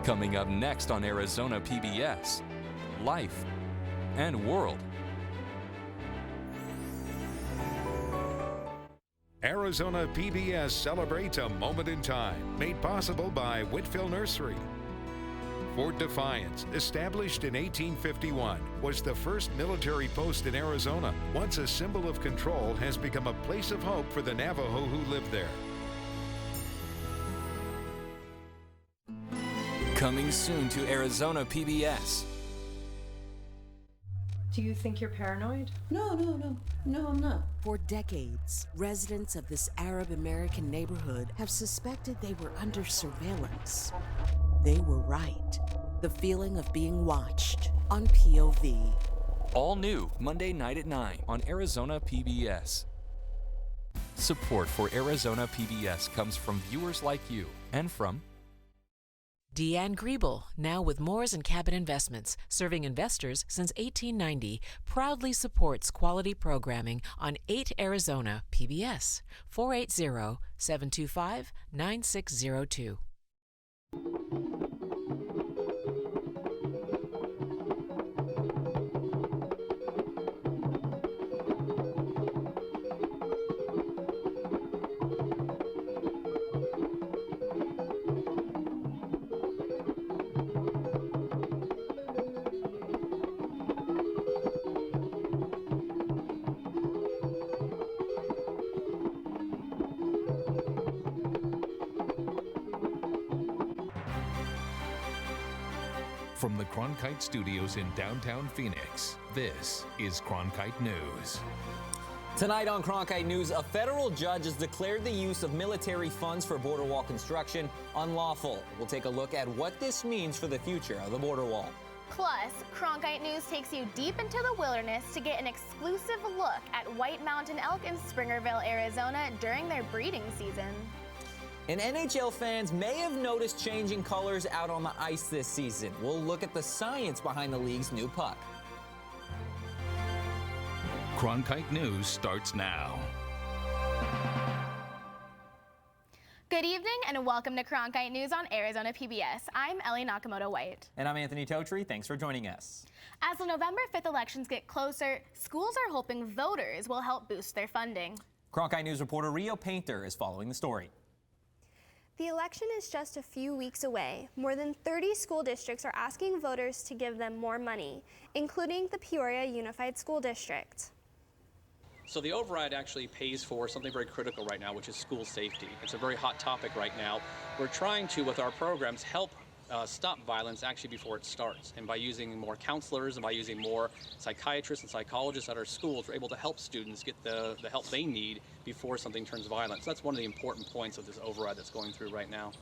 Coming up next on Arizona PBS, Life and World. Arizona PBS celebrates a moment in time, made possible by Whitfield Nursery. Fort Defiance, established in 1851, was the first military post in Arizona. Once a symbol of control, has become a place of hope for the Navajo who live there. Coming soon to Arizona PBS. Do you think you're paranoid? No, I'm not. For decades, residents of this Arab American neighborhood have suspected they were under surveillance. They were right. The feeling of being watched on POV. All new Monday night at 9 on Arizona PBS. Support for Arizona PBS comes from viewers like you and from Deanne Griebel, now with Moores & Cabot Investments, serving investors since 1890, proudly supports quality programming on 8 Arizona PBS, 480-725-9602. From the Cronkite Studios in downtown Phoenix, this is Cronkite News. Tonight on Cronkite News, a federal judge has declared the use of military funds for border wall construction unlawful. We'll take a look at what this means for the future of the border wall. Plus, Cronkite News takes you deep into the wilderness to get an exclusive look at white mountain elk in Springerville, Arizona during their breeding season. And NHL fans may have noticed changing colors out on the ice this season. We'll look at the science behind the league's new puck. Cronkite News starts now. Good evening and welcome to Cronkite News on Arizona PBS. I'm Ellie Nakamoto-White. And I'm Anthony Totri. Thanks for joining us. As the November 5th elections get closer, schools are hoping voters will help boost their funding. Cronkite News reporter Rio Painter is following the story. The election is just a few weeks away. More than 30 school districts are asking voters to give them more money, including the Peoria Unified School District. So the override actually pays for something very critical right now, which is school safety. It's a very hot topic right now. We're trying to, with our programs, help stop violence actually before it starts. And by using more counselors and by using more psychiatrists and psychologists at our schools, we're able to help students get the help they need before something turns violent. So that's one of the important points of this override that's going through right now.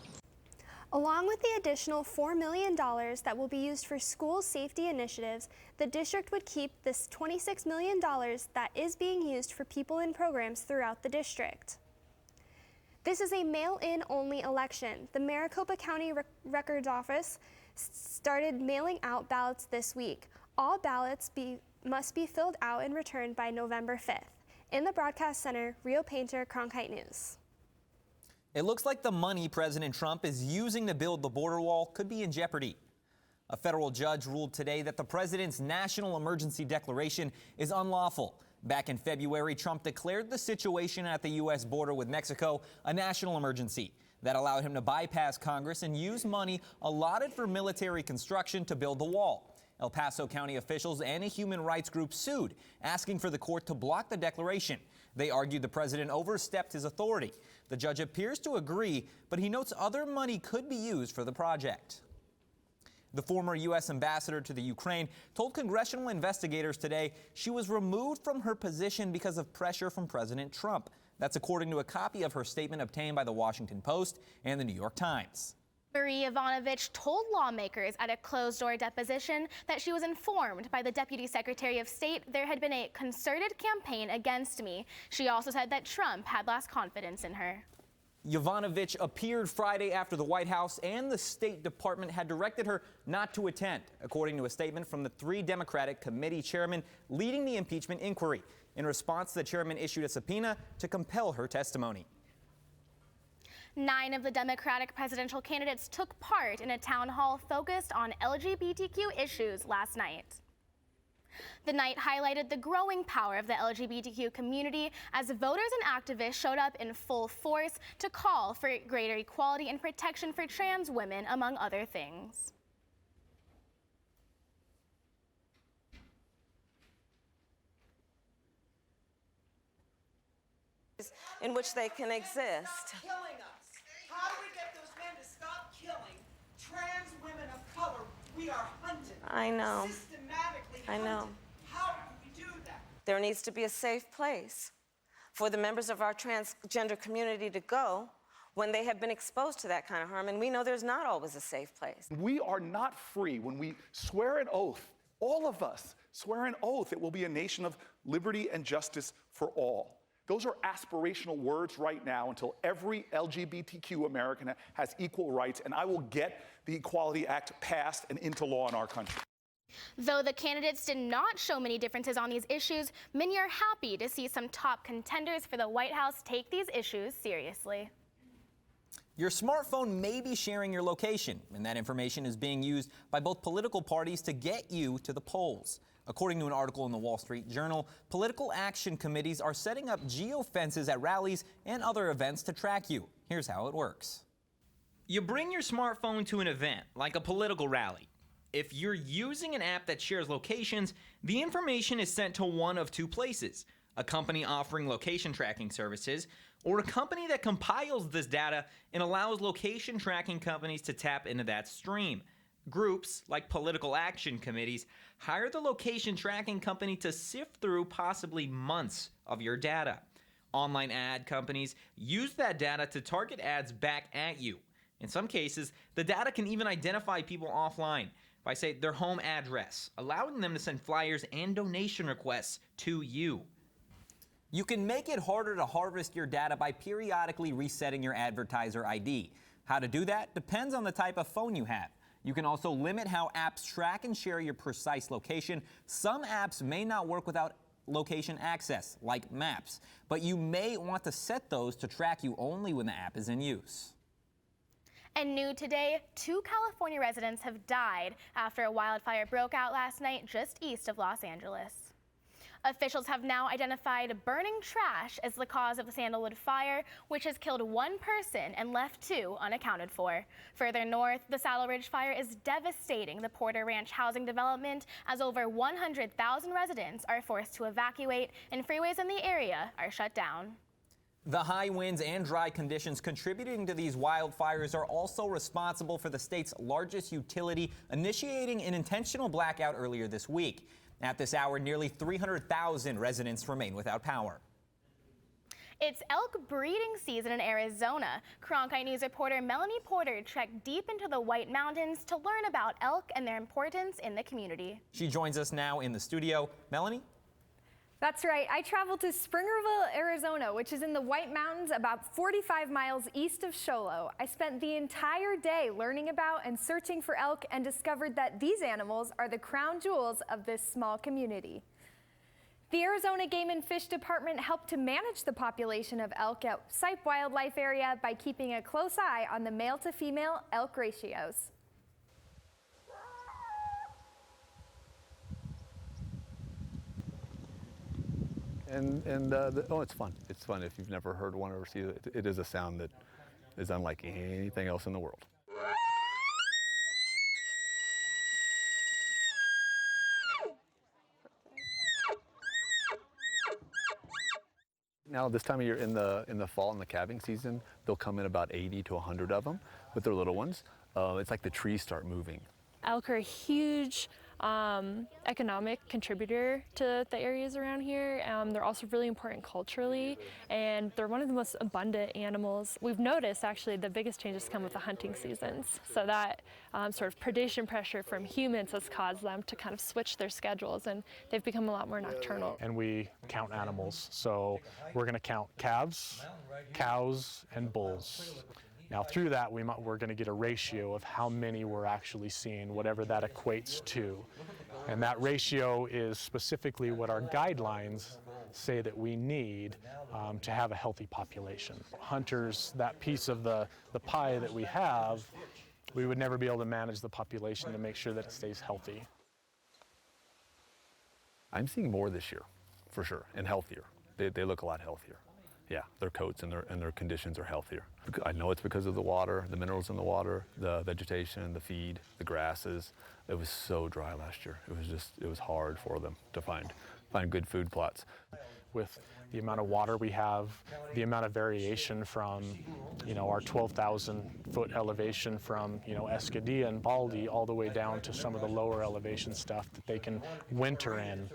Along with the additional $4 million that will be used for school safety initiatives, the district would keep this $26 million that is being used for people in programs throughout the district. This is a mail-in only election. The Maricopa County Records Office started mailing out ballots this week. All ballots must be filled out and returned by November 5th. In the broadcast center, Rio Painter, Cronkite News. It looks like the money President Trump is using to build the border wall could be in jeopardy. A federal judge ruled today that the president's national emergency declaration is unlawful. Back in February, Trump declared the situation at the U.S. border with Mexico a national emergency. That allowed him to bypass Congress and use money allotted for military construction to build the wall. El Paso County officials and a human rights group sued, asking for the court to block the declaration. They argued the president overstepped his authority. The judge appears to agree, but he notes other money could be used for the project. The former U.S. ambassador to the Ukraine told congressional investigators today she was removed from her position because of pressure from President Trump. That's according to a copy of her statement obtained by the Washington Post and the New York Times. Ivanovich told lawmakers at a closed-door deposition that she was informed by the Deputy Secretary of State there had been a concerted campaign against me. She also said that Trump had lost confidence in her. Yovanovitch appeared Friday after the White House and the State Department had directed her not to attend, according to a statement from the 3 Democratic committee chairmen leading the impeachment inquiry. In response, the chairman issued a subpoena to compel her testimony. 9 of the Democratic presidential candidates took part in a town hall focused on LGBTQ issues last night. The night highlighted the growing power of the LGBTQ community as voters and activists showed up in full force to call for greater equality and protection for trans women, among other things. In which they can exist. Stop killing us. How do we get those men to stop killing trans women of color? We are hunted. I know. Systematically I know. hunted. How do we do that? There needs to be a safe place for the members of our transgender community to go when they have been exposed to that kind of harm, and we know there's not always a safe place. We are not free when we swear an oath, all of us swear an oath it will be a nation of liberty and justice for all. Those are aspirational words right now until every LGBTQ American has equal rights, and I will get the Equality Act passed and into law in our country. Though the candidates did not show many differences on these issues, many are happy to see some top contenders for the White House take these issues seriously. Your smartphone may be sharing your location, and that information is being used by both political parties to get you to the polls. According to an article in the Wall Street Journal, political action committees are setting up geofences at rallies and other events to track you. Here's how it works. You bring your smartphone to an event, like a political rally. If you're using an app that shares locations, the information is sent to one of two places: a company offering location tracking services, or a company that compiles this data and allows location tracking companies to tap into that stream. Groups, like political action committees, hire the location tracking company to sift through possibly months of your data. Online ad companies use that data to target ads back at you. In some cases, the data can even identify people offline by, say, their home address, allowing them to send flyers and donation requests to you. You can make it harder to harvest your data by periodically resetting your advertiser ID. How to do that depends on the type of phone you have. You can also limit how apps track and share your precise location. Some apps may not work without location access, like Maps, but you may want to set those to track you only when the app is in use. And new today, 2 California residents have died after a wildfire broke out last night just east of Los Angeles. Officials have now identified burning trash as the cause of the Sandalwood fire, which has killed 1 person and left 2 unaccounted for. Further north, the Saddle Ridge fire is devastating the Porter Ranch housing development, as over 100,000 residents are forced to evacuate and freeways in the area are shut down. The high winds and dry conditions contributing to these wildfires are also responsible for the state's largest utility initiating an intentional blackout earlier this week. At this hour, nearly 300,000 residents remain without power. It's elk breeding season in Arizona. Cronkite News reporter Melanie Porter trekked deep into the White Mountains to learn about elk and their importance in the community. She joins us now in the studio. Melanie? That's right. I traveled to Springerville, Arizona, which is in the White Mountains about 45 miles east of Show Low. I spent the entire day learning about and searching for elk and discovered that these animals are the crown jewels of this small community. The Arizona Game and Fish Department helped to manage the population of elk at Sipe Wildlife Area by keeping a close eye on the male to female elk ratios. Oh, it's fun. It's fun if you've never heard one or seen it. It is a sound that is unlike anything else in the world. Now, this time of year in the fall, in the calving season, they'll come in about 80 to 100 of them with their little ones. It's like the trees start moving. Elk are a huge economic contributor to the areas around here. They're also really important culturally, and they're one of the most abundant animals. We've noticed actually the biggest changes come with the hunting seasons. So that sort of predation pressure from humans has caused them to kind of switch their schedules, and they've become a lot more nocturnal. And we count animals. So we're going to count calves, cows, and bulls. Now through that, we're going to get a ratio of how many we're actually seeing, whatever that equates to. And that ratio is specifically what our guidelines say that we need to have a healthy population. Hunters, that piece of the pie that we have, we would never be able to manage the population to make sure that it stays healthy. I'm seeing more this year, for sure, and healthier. They look a lot healthier. Yeah, their coats and their conditions are healthier. I know it's because of the water, the minerals in the water, the vegetation, the feed, the grasses. It was so dry last year. It was hard for them to find good food plots. With the amount of water we have, the amount of variation from, our 12,000 foot elevation from, Escadilla and Baldy all the way down to some of the lower elevation stuff that they can winter in.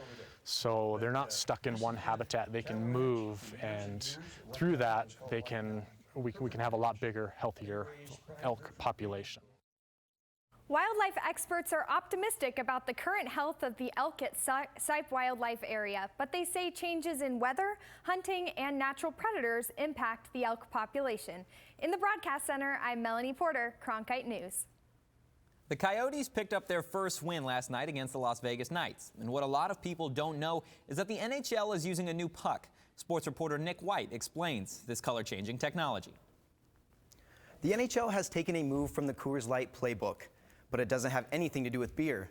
So they're not stuck in one habitat. They can move, and through that, we can have a lot bigger, healthier elk population. Wildlife experts are optimistic about the current health of the elk at Sipe Wildlife Area, but they say changes in weather, hunting, and natural predators impact the elk population. In the Broadcast Center, I'm Melanie Porter, Cronkite News. The Coyotes picked up their first win last night against the Las Vegas Knights. And what a lot of people don't know is that the NHL is using a new puck. Sports reporter Nick White explains this color-changing technology. The NHL has taken a move from the Coors Light playbook, but it doesn't have anything to do with beer.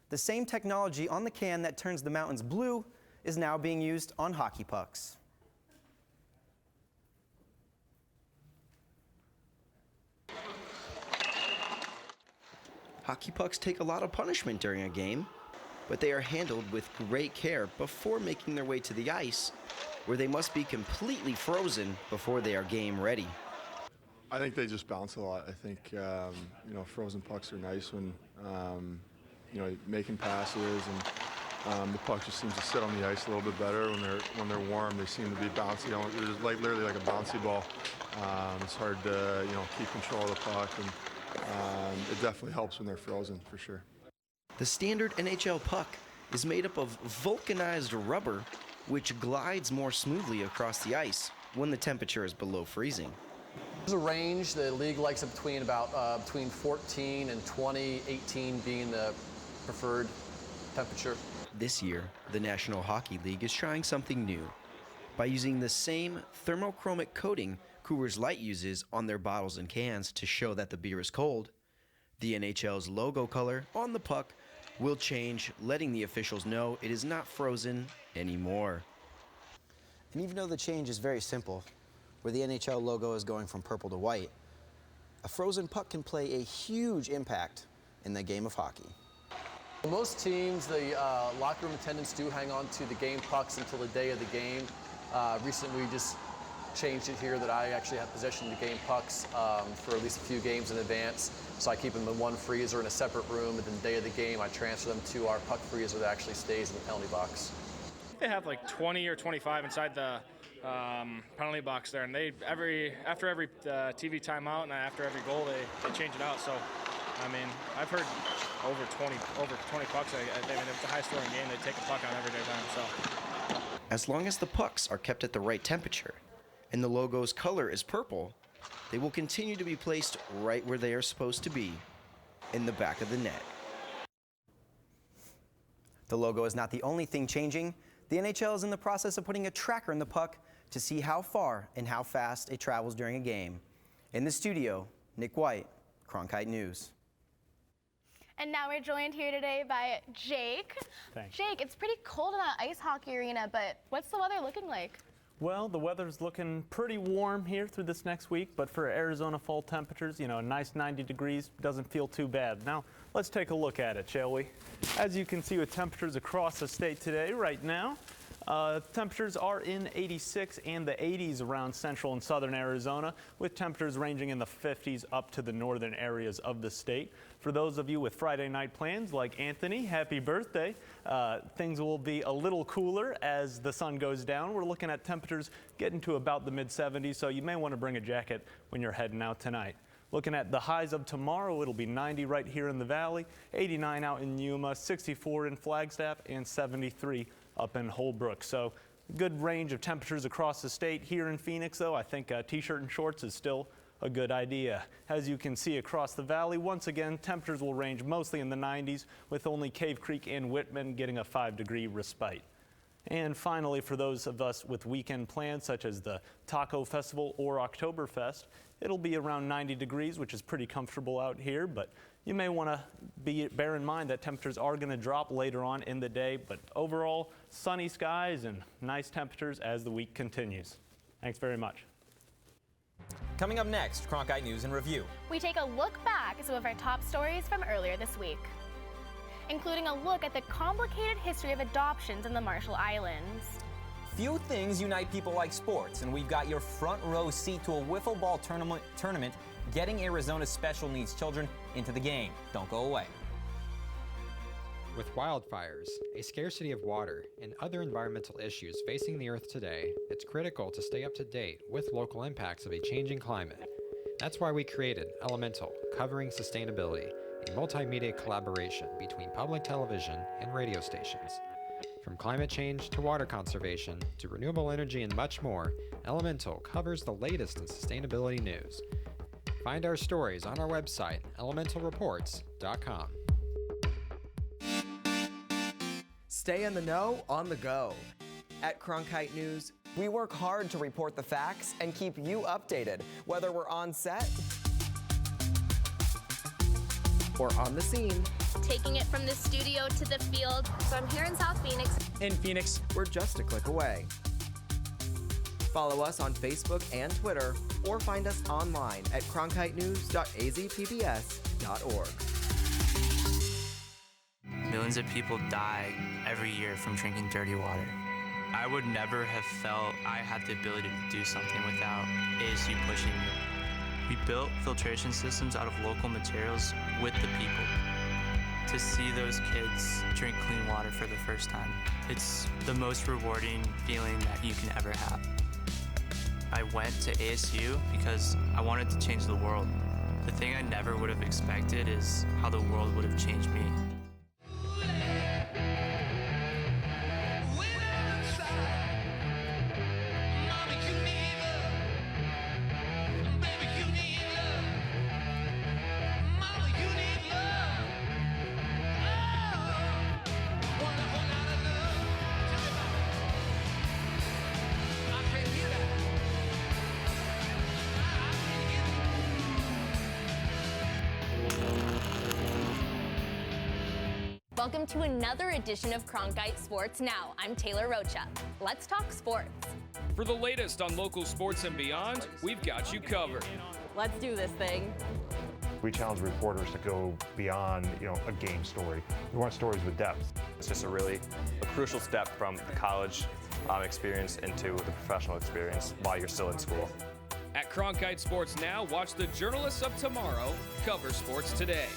The same technology on the can that turns the mountains blue is now being used on hockey pucks. Hockey pucks take a lot of punishment during a game, but they are handled with great care before making their way to the ice, where they must be completely frozen before they are game ready. I think they just bounce a lot. I think, frozen pucks are nice when, making passes, and the puck just seems to sit on the ice a little bit better when they're warm. They seem to be bouncy. It's literally like a bouncy ball. It's hard to, keep control of the puck, and it definitely helps when they're frozen, for sure. The standard NHL puck is made up of vulcanized rubber, which glides more smoothly across the ice when the temperature is below freezing. There's a range. The league likes it between 14 and 20, 18 being the preferred temperature. This year, the National Hockey League is trying something new by using the same thermochromic coating Coors Light uses on their bottles and cans to show that the beer is cold. The NHL's logo color on the puck will change, letting the officials know it is not frozen anymore. And even though the change is very simple, where the NHL logo is going from purple to white, a frozen puck can play a huge impact in the game of hockey. Most teams, the locker room attendants do hang on to the game pucks until the day of the game. Recently, we just changed it here that I actually have possession of the game pucks for at least a few games in advance. So I keep them in one freezer in a separate room, and then the day of the game, I transfer them to our puck freezer that actually stays in the penalty box. They have like 20 or 25 inside the penalty box there, and after every TV timeout and after every goal, they change it out. So, I mean, I've heard over 20 pucks. I mean, it's a high-scoring game. They take a puck on every day time. So, as long as the pucks are kept at the right temperature and the logo's color is purple, they will continue to be placed right where they are supposed to be, in the back of the net. The logo is not the only thing changing. The NHL is in the process of putting a tracker in the puck to see how far and how fast it travels during a game. In the studio, Nick White, Cronkite News. And now we're joined here today by Jake. Thanks. Jake, it's pretty cold in that ice hockey arena, but what's the weather looking like? Well, the weather's looking pretty warm here through this next week, but for Arizona fall temperatures, a nice 90 degrees doesn't feel too bad. Now, let's take a look at it, shall we? As you can see with temperatures across the state today, right now, temperatures are in 86 and the 80s around central and southern Arizona, with temperatures ranging in the 50s up to the northern areas of the state. For those of you with Friday night plans like Anthony, happy birthday. Things will be a little cooler as the sun goes down. We're looking at temperatures getting to about the mid-70s, so you may want to bring a jacket when you're heading out tonight. Looking at the highs of tomorrow, it'll be 90 right here in the valley, 89 out in Yuma, 64 in Flagstaff, and 73 up in Holbrook. So good range of temperatures across the state. Here in Phoenix, though, I think a t-shirt and shorts is still a good idea. As you can see across the valley, once again, temperatures will range mostly in the 90s, with only Cave Creek and Whitman getting a 5-degree respite. And finally, for those of us with weekend plans such as the Taco Festival or Oktoberfest, it'll be around 90 degrees, which is pretty comfortable out here, but you may want to bear in mind that temperatures are going to drop later on in the day, but overall, sunny skies and nice temperatures as the week continues. Thanks very much. Coming up next, Cronkite News and Review. We take a look back at some of our top stories from earlier this week, including a look at the complicated history of adoptions in the Marshall Islands. Few things unite people like sports, and we've got your front row seat to a wiffle ball tournament getting Arizona's special needs children into the game. Don't go away. With wildfires, a scarcity of water, and other environmental issues facing the Earth today, it's critical to stay up to date with local impacts of a changing climate. That's why we created Elemental, covering sustainability, a multimedia collaboration between public television and radio stations. From climate change to water conservation to renewable energy and much more, Elemental covers the latest in sustainability news. Find our stories on our website, elementalreports.com. Stay in the know on the go. At Cronkite News, we work hard to report the facts and keep you updated, whether we're on set or on the scene. Taking it from the studio to the field. So I'm here in South Phoenix. In Phoenix, we're just a click away. Follow us on Facebook and Twitter, or find us online at cronkitenews.azpbs.org. Millions of people die every year from drinking dirty water. I would never have felt I had the ability to do something without ASU pushing me. We built filtration systems out of local materials with the people. To see those kids drink clean water for the first time, it's the most rewarding feeling that you can ever have. I went to ASU because I wanted to change the world. The thing I never would have expected is how the world would have changed me. Welcome to another edition of Cronkite Sports Now. I'm Taylor Rocha. Let's talk sports. For the latest on local sports and beyond, we've got you covered. Let's do this thing. We challenge reporters to go beyond, a game story. We want stories with depth. It's just a crucial step from the college experience into the professional experience while you're still in school. At Cronkite Sports Now, watch the journalists of tomorrow cover sports today.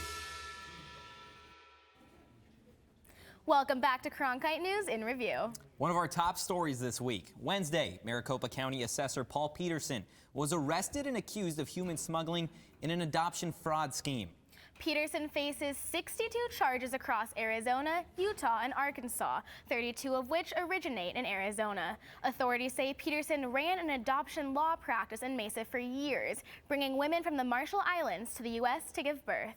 Welcome back to Cronkite News in Review. One of our top stories this week. Wednesday, Maricopa County Assessor Paul Peterson was arrested and accused of human smuggling in an adoption fraud scheme. Peterson faces 62 charges across Arizona, Utah, and Arkansas, 32 of which originate in Arizona. Authorities say Peterson ran an adoption law practice in Mesa for years, bringing women from the Marshall Islands to the U.S. to give birth.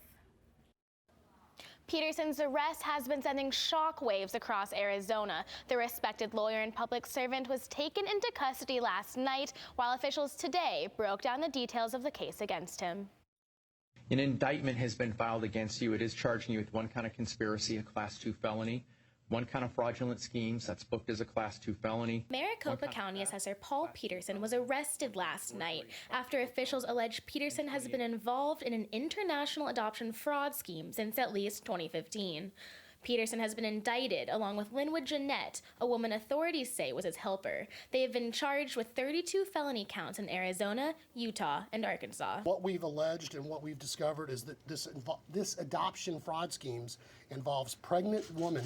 Peterson's arrest has been sending shockwaves across Arizona. The respected lawyer and public servant was taken into custody last night, while officials today broke down the details of the case against him. An indictment has been filed against you. It is charging you with one count of conspiracy, a Class 2 felony, one count of fraudulent schemes that's booked as a Class 2 felony. Maricopa County Assessor Paul Peterson was arrested last night after officials allege Peterson has been involved in an international adoption fraud scheme since at least 2015. Peterson has been indicted along with Linwood Jeanette, a woman authorities say was his helper. They have been charged with 32 felony counts in Arizona, Utah, and Arkansas. What we've alleged and what we've discovered is that this adoption fraud schemes involves pregnant women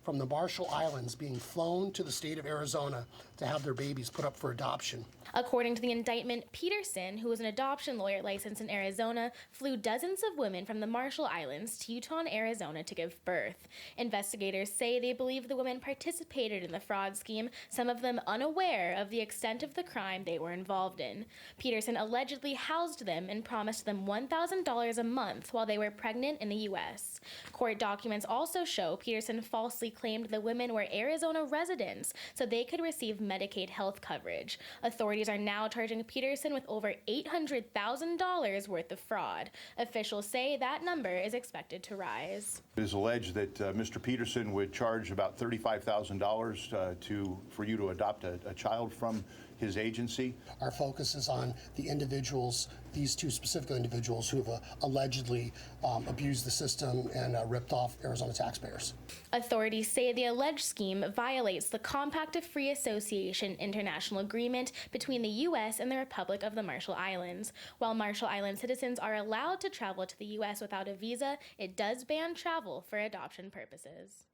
from the Marshall Islands being flown to the state of Arizona to to have their babies put up for adoption. According to the indictment, Peterson, who was an adoption lawyer licensed in Arizona, flew dozens of women from the Marshall Islands to Utah and Arizona to give birth. Investigators say they believe the women participated in the fraud scheme, some of them unaware of the extent of the crime they were involved in. Peterson allegedly housed them and promised them $1,000 a month while they were pregnant in the U.S. Court documents also show Peterson falsely claimed the women were Arizona residents so they could receive Medicaid health coverage. Authorities are now charging Peterson with over $800,000 worth of fraud. Officials say that number is expected to rise. It is alleged that Mr. Peterson would charge about $35,000 for you to adopt a child from his agency. Our focus is on the individuals, these two specific individuals who have allegedly abused the system and ripped off Arizona taxpayers. Authorities say the alleged scheme violates the Compact of Free Association International Agreement between the U.S. and the Republic of the Marshall Islands. While Marshall Island citizens are allowed to travel to the U.S. without a visa, it does ban travel for adoption purposes.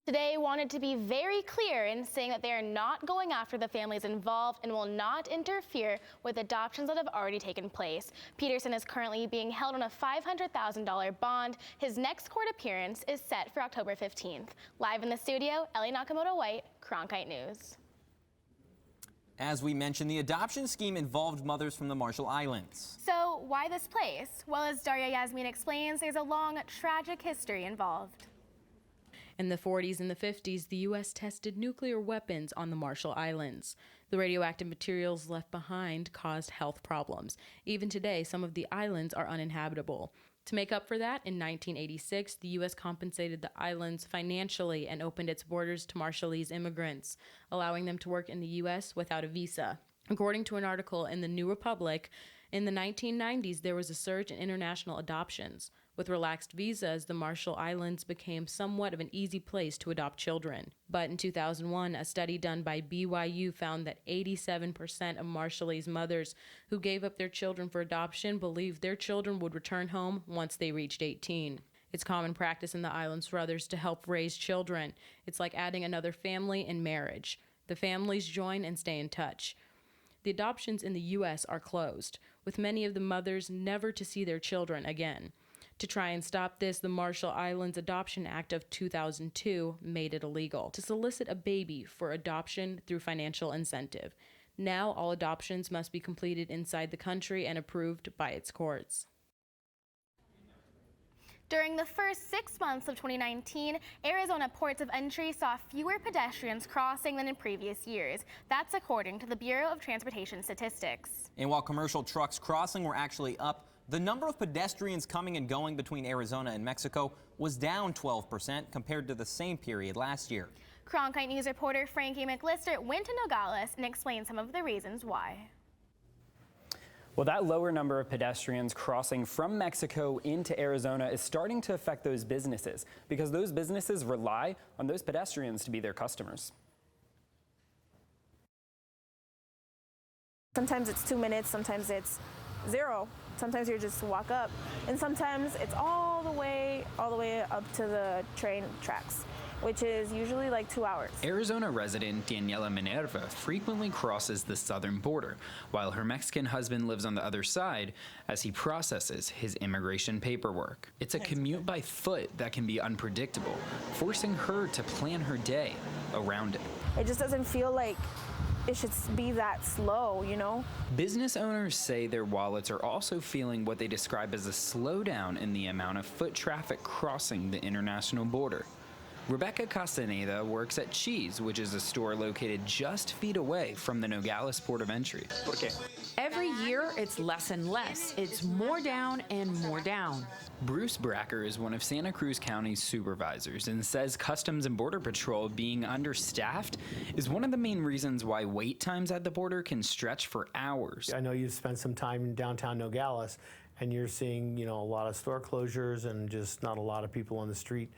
Today wanted to be very clear in saying that they are not going after the families involved and will not interfere with adoptions that have already taken place. Peterson is currently being held on a $500,000 bond. His next court appearance is set for October 15th. Live in the studio, Ellie Nakamoto-White, Cronkite News. As we mentioned, the adoption scheme involved mothers from the Marshall Islands. So why this place? Well, as Daria Yasmin explains, there's a long, tragic history involved. In the 40s and the 50s, the U.S. tested nuclear weapons on the Marshall Islands. The radioactive materials left behind caused health problems. Even today, some of the islands are uninhabitable. To make up for that, in 1986, the U.S. compensated the islands financially and opened its borders to Marshallese immigrants, allowing them to work in the U.S. without a visa. According to an article in the New Republic, in the 1990s, there was a surge in international adoptions. With relaxed visas, the Marshall Islands became somewhat of an easy place to adopt children. But in 2001, a study done by BYU found that 87% of Marshallese mothers who gave up their children for adoption believed their children would return home once they reached 18. It's common practice in the islands for others to help raise children. It's like adding another family in marriage. The families join and stay in touch. The adoptions in the U.S. are closed, with many of the mothers never to see their children again. To try and stop this, the Marshall Islands Adoption Act of 2002 made it illegal to solicit a baby for adoption through financial incentive. Now all adoptions must be completed inside the country and approved by its courts. During the first 6 months of 2019, Arizona ports of entry saw fewer pedestrians crossing than in previous years. That's according to the Bureau of Transportation Statistics. And while commercial trucks crossing were actually up, the number of pedestrians coming and going between Arizona and Mexico was down 12% compared to the same period last year. Cronkite News reporter Frankie McLister went to Nogales and explained some of the reasons why. Well, that lower number of pedestrians crossing from Mexico into Arizona is starting to affect those businesses because those businesses rely on those pedestrians to be their customers. Sometimes it's 2 minutes, sometimes it's 0. Sometimes you just walk up, and sometimes it's all the way up to the train tracks, which is usually like 2 hours. Arizona resident Daniela Minerva frequently crosses the southern border, while her Mexican husband lives on the other side as he processes his immigration paperwork. It's a commute by foot that can be unpredictable, forcing her to plan her day around it. It just doesn't feel like it should be that slow, you know? Business owners say their wallets are also feeling what they describe as a slowdown in the amount of foot traffic crossing the international border. Rebecca Castaneda works at Cheese, which is a store located just feet away from the Nogales port of entry. Every year, it's less and less. It's more down and more down. Bruce Bracker is one of Santa Cruz County's supervisors and says Customs and Border Patrol being understaffed is one of the main reasons why wait times at the border can stretch for hours. I know you've spent some time in downtown Nogales and you're seeing, a lot of store closures and just not a lot of people on the street.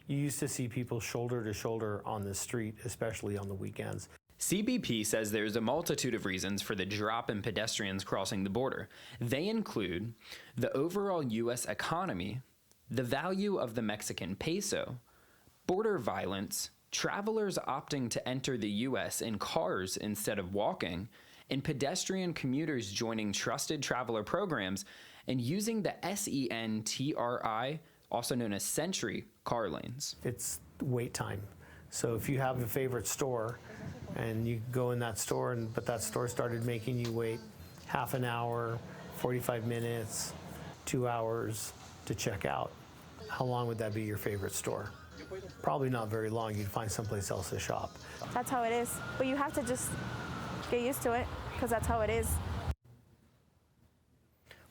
You used to see people shoulder to shoulder on the street, especially on the weekends. CBP says there's a multitude of reasons for the drop in pedestrians crossing the border. They include the overall U.S. economy, the value of the Mexican peso, border violence, travelers opting to enter the U.S. in cars instead of walking, and pedestrian commuters joining trusted traveler programs and using the SENTRI, also known as Sentry, car lanes. It's wait time. So if you have a favorite store and you go in that store, but that store started making you wait half an hour, 45 minutes, 2 hours to check out, how long would that be your favorite store? Probably not very long. You'd find someplace else to shop. That's how it is. But you have to just get used to it, because that's how it is.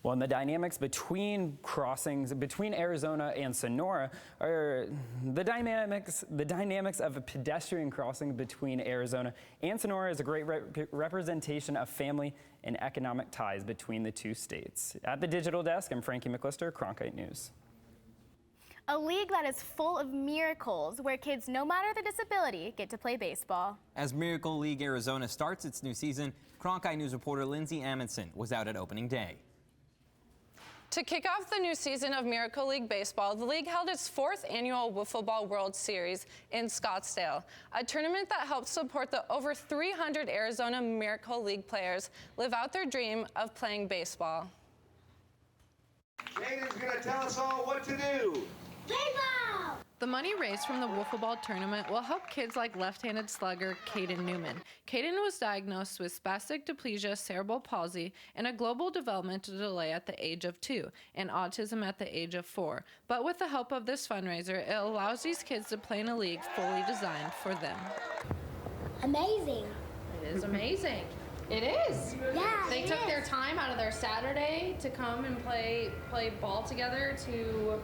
Well, and the dynamics between crossings between Arizona and Sonora are the dynamics of a pedestrian crossing between Arizona and Sonora is a great representation of family and economic ties between the two states. At the digital desk, I'm Frankie McClister, Cronkite News. A league that is full of miracles, where kids, no matter the disability, get to play baseball. As Miracle League Arizona starts its new season, Cronkite News reporter Lindsay Amundsen was out at opening day. To kick off the new season of Miracle League Baseball, the league held its 4th annual Wiffle Ball World Series in Scottsdale, a tournament that helps support the over 300 Arizona Miracle League players live out their dream of playing baseball. Jaden's going to tell us all what to do. Baseball! The money raised from the Wiffle Ball tournament will help kids like left-handed slugger Caden Newman. Caden was diagnosed with spastic diplegia, cerebral palsy, and a global developmental delay at the age of 2, and autism at the age of 4. But with the help of this fundraiser, it allows these kids to play in a league fully designed for them. Amazing. It is amazing. It is. Yeah, They took their time out of their Saturday to come and play ball together to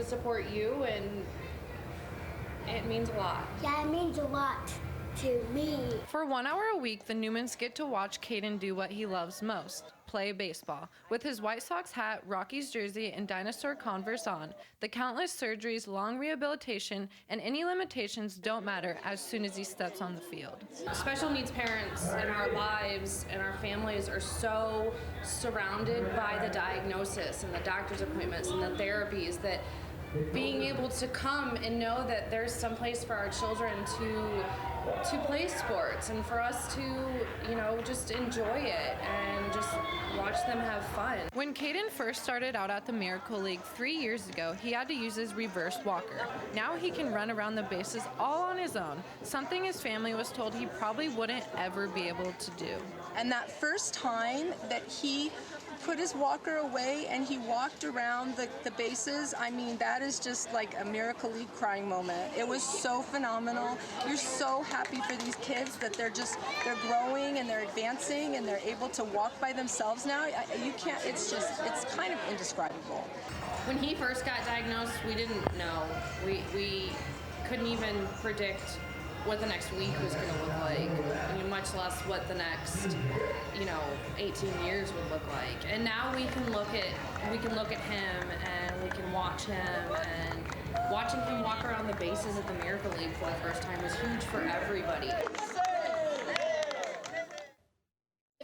support you, and it means a lot. Yeah, it means a lot to me. For 1 hour a week, the Newmans get to watch Caden do what he loves most, play baseball. With his White Sox hat, Rockies jersey, and dinosaur Converse on, the countless surgeries, long rehabilitation, and any limitations don't matter as soon as he steps on the field. Special needs parents in our lives and our families are so surrounded by the diagnosis and the doctor's appointments and the therapies that being able to come and know that there's some place for our children to play sports and for us to, just enjoy it and just watch them have fun. When Caden first started out at the Miracle League 3 years ago, he had to use his reverse walker. Now he can run around the bases all on his own, something his family was told he probably wouldn't ever be able to do. And that first time that he put his walker away and he walked around the bases, I mean, that is just like a Miracle League crying moment. It was so phenomenal. You're so happy for these kids that they're growing and they're advancing and they're able to walk by themselves now. It's kind of indescribable. When he first got diagnosed, we didn't know. We couldn't even predict what the next week was going to look like, much less what the next, 18 years would look like. And now we can look at him and we can watch him, and watching him walk around the bases at the Miracle League for the first time was huge for everybody.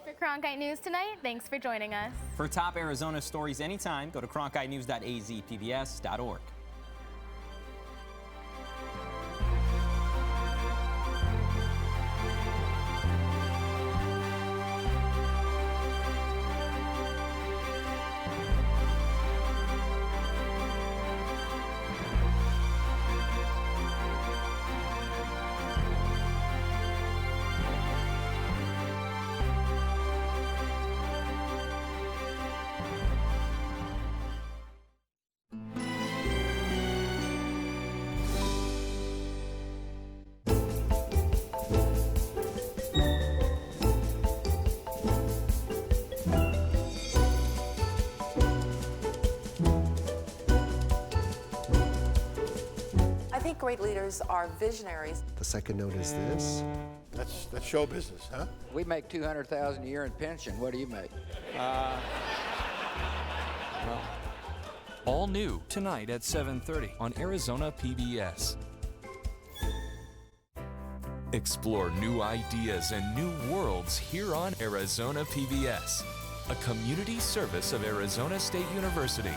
For Cronkite News tonight, thanks for joining us. For top Arizona stories anytime, go to cronkitenews.azpbs.org. Great leaders are visionaries. The second note is this. That's show business, huh? We make $200,000 a year in pension. What do you make? Well. All new tonight at 7:30 on Arizona PBS. Explore new ideas and new worlds here on Arizona PBS, a community service of Arizona State University.